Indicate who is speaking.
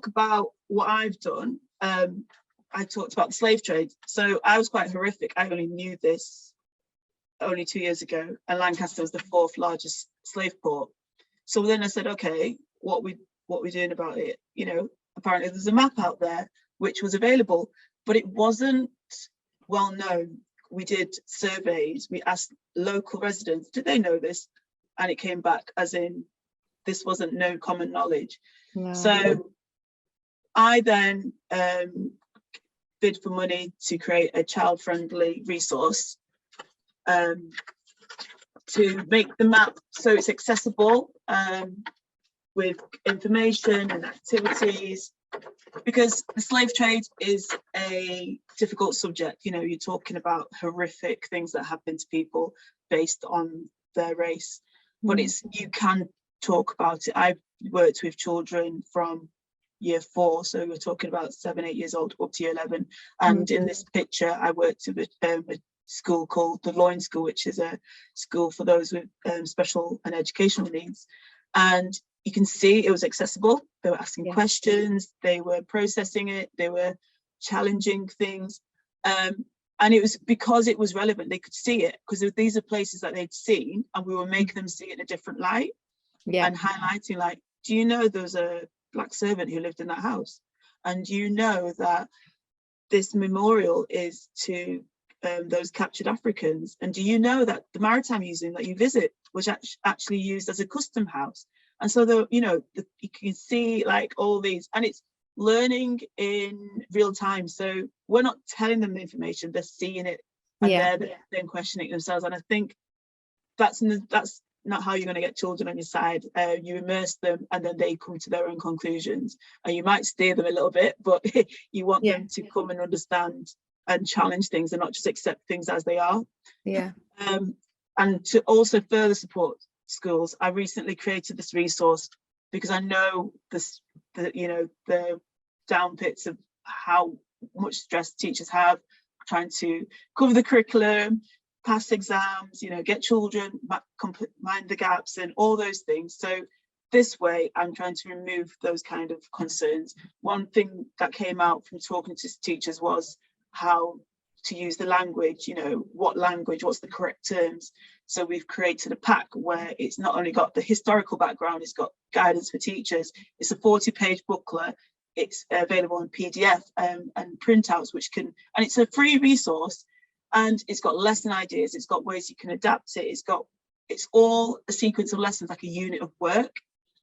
Speaker 1: talk about what I've done, I talked about the slave trade. So I was quite horrific. I only knew this only 2 years ago, and Lancaster was the 4th largest slave port. So then I said, okay, what we doing about it? You know, apparently there's a map out there which was available, but it wasn't well known. We did surveys, we asked local residents, did they know this? And it came back as in, this wasn't known common knowledge. No. So I then bid for money to create a child-friendly resource to make the map so it's accessible with information and activities, because the slave trade is a difficult subject. You know, you're talking about horrific things that happen to people based on their race, but you can talk about it. I've worked with children from year 4, so we're talking about 7, 8 years old up to year 11. And in this picture, I worked with a school called the Loyne School, which is a school for those with special and educational needs. And you can see it was accessible. They were asking questions, they were processing it, they were challenging things. And it was because it was relevant, they could see it, because these are places that they'd seen, and we were making them see it in a different light. And highlighting, like, do you know there was a black servant who lived in that house? And you know that this memorial is to those captured Africans? And do you know that the Maritime Museum that you visit was actually used as a custom house? And so, you can see like all these, and it's learning in real time. So we're not telling them the information, they're seeing it, and they're then questioning themselves. And I think that's not how you're going to get children on your side. You immerse them, and then they come to their own conclusions, and you might steer them a little bit, but you want them to come and understand and challenge things, and not just accept things as they are. And to also further support schools, I recently created this resource, because I know the down pits of how much stress teachers have trying to cover the curriculum, pass exams, get children, mind the gaps and all those things. So this way, I'm trying to remove those kind of concerns. One thing that came out from talking to teachers was how to use the language, what language, what's the correct terms. So we've created a pack where it's not only got the historical background, it's got guidance for teachers. It's a 40-page booklet. It's available in PDF and printouts, and it's a free resource. And it's got lesson ideas, it's got ways you can adapt it, it's all a sequence of lessons, like a unit of work.